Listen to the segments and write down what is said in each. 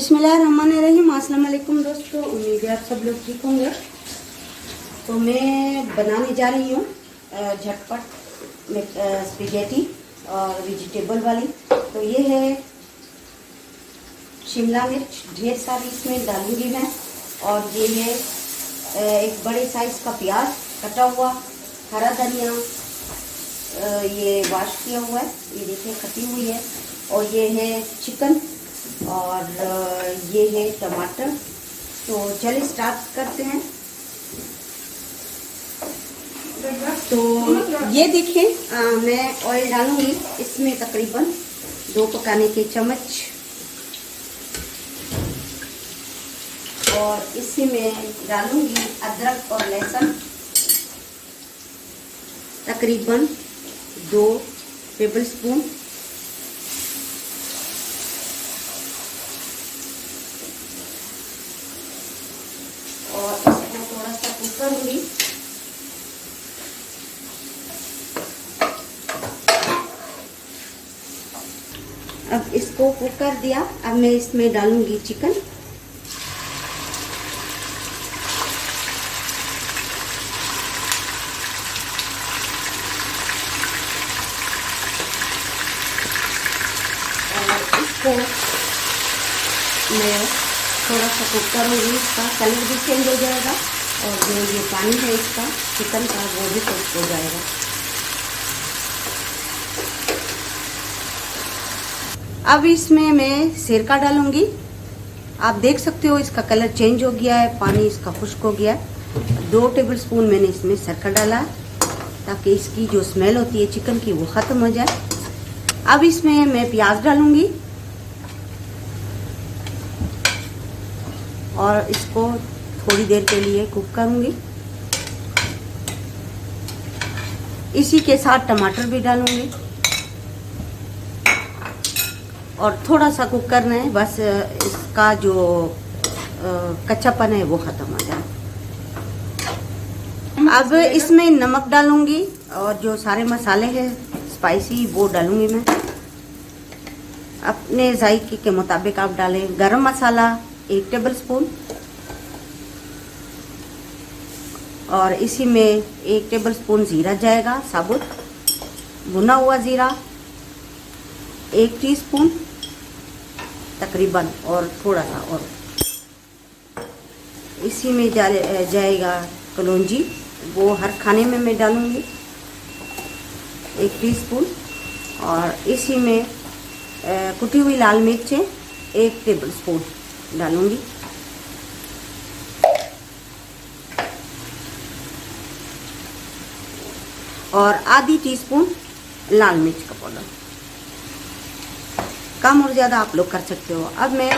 बिस्मिल्लाहिर्रहमानिर्रहीम। अस्सलाम वालेकुम दोस्तों, उम्मीद है आप सब लोग ठीक होंगे। तो मैं बनाने जा रही हूँ झटपट स्पेगेटी और वेजिटेबल वाली। तो ये है शिमला मिर्च, ढेर सारी इसमें डालूंगी मैं। और ये है एक बड़े साइज का प्याज कटा हुआ, हरा धनिया ये वॉश किया हुआ है, ये देखिए कटी हुई है। और ये है चिकन और ये है टमाटर। तो चलिए स्टार्ट करते हैं। तो ये देखिए मैं ऑयल डालूंगी इसमें तकरीबन 2 पकाने के चम्मच। और इसमें डालूंगी अदरक और लहसुन तकरीबन 2 टेबलस्पून। और इसको थोड़ा सा कुक करूंगी। अब इसको कुक कर दिया। अब मैं इसमें डालूंगी चिकन। और इसको मैं थोड़ा सा कुक करूँगी, इसका कलर भी चेंज हो जाएगा और जो ये पानी है इसका चिकन का वो भी कुक हो जाएगा। अब इसमें मैं सिरका डालूंगी। आप देख सकते हो इसका कलर चेंज हो गया है, पानी इसका खुश्क हो गया है। 2 टेबलस्पून मैंने इसमें सिरका डाला ताकि इसकी जो स्मेल होती है चिकन की वो ख़त्म हो जाए। अब इसमें मैं प्याज डालूंगी और इसको थोड़ी देर के लिए कुक करूंगी। इसी के साथ टमाटर भी डालूंगी और थोड़ा सा कुक करना है, बस इसका जो कच्चापन है वो ख़त्म हो जाए। अब इसमें नमक डालूंगी और जो सारे मसाले हैं स्पाइसी वो डालूंगी मैं। अपने जायके के मुताबिक आप डालें। गरम मसाला 1 टेबलस्पून और इसी में 1 टेबलस्पून ज़ीरा जाएगा साबुत, भुना हुआ ज़ीरा 1 टीस्पून तकरीबन। और थोड़ा सा और इसी में जाएगा कलौंजी, वो हर खाने में मैं डालूंगी 1 टीस्पून। और इसी में कुटी हुई लाल मिर्चें 1 टेबलस्पून डालूंगी। और आधी टीस्पून लाल मिर्च का पाउडर। कम और ज़्यादा आप लोग कर सकते हो। अब मैं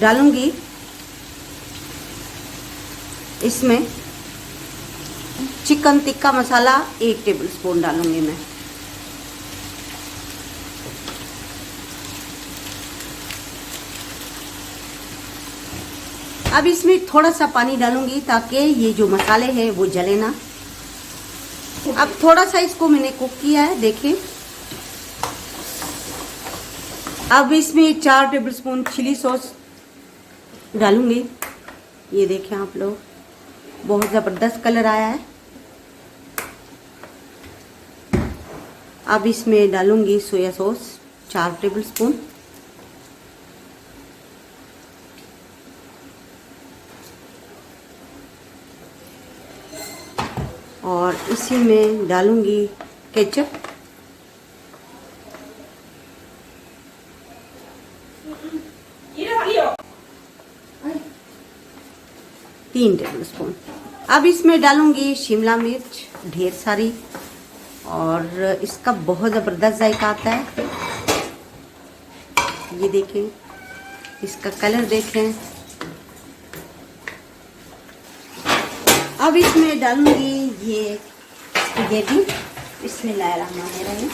डालूंगी इसमें चिकन टिक्का मसाला 1 टेबलस्पून डालूंगी मैं। अब इसमें थोड़ा सा पानी डालूंगी ताकि ये जो मसाले हैं वो जले ना। अब थोड़ा सा इसको मैंने कुक किया है, देखिए। अब इसमें 4 टेबलस्पून चिली सॉस डालूंगी। ये देखें आप लोग, बहुत ज़बरदस्त कलर आया है। अब इसमें डालूंगी सोया सॉस 4 टेबलस्पून। और इसी में डालूंगी केचप 3 टेबलस्पून। अब इसमें डालूंगी शिमला मिर्च ढेर सारी और इसका बहुत ज़बरदस्त जायका आता है। ये देखें, इसका कलर देखें। अब इसमें डालूंगी ये स्पेगेटी। बिस्मिल्लाहिर्रहमानिर्रहीम।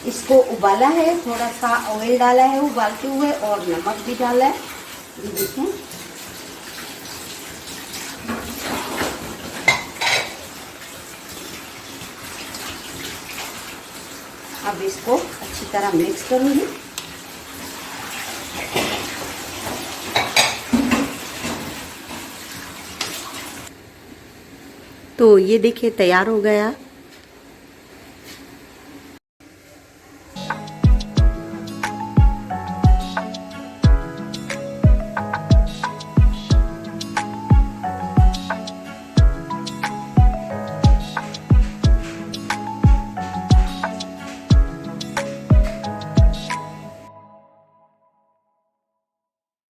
इसको उबाला है, थोड़ा सा ऑयल डाला है उबालते हुए और नमक भी डाला है। ये देखें, अब इसको अच्छी तरह मिक्स करूंगी। तो ये देखिए तैयार हो गया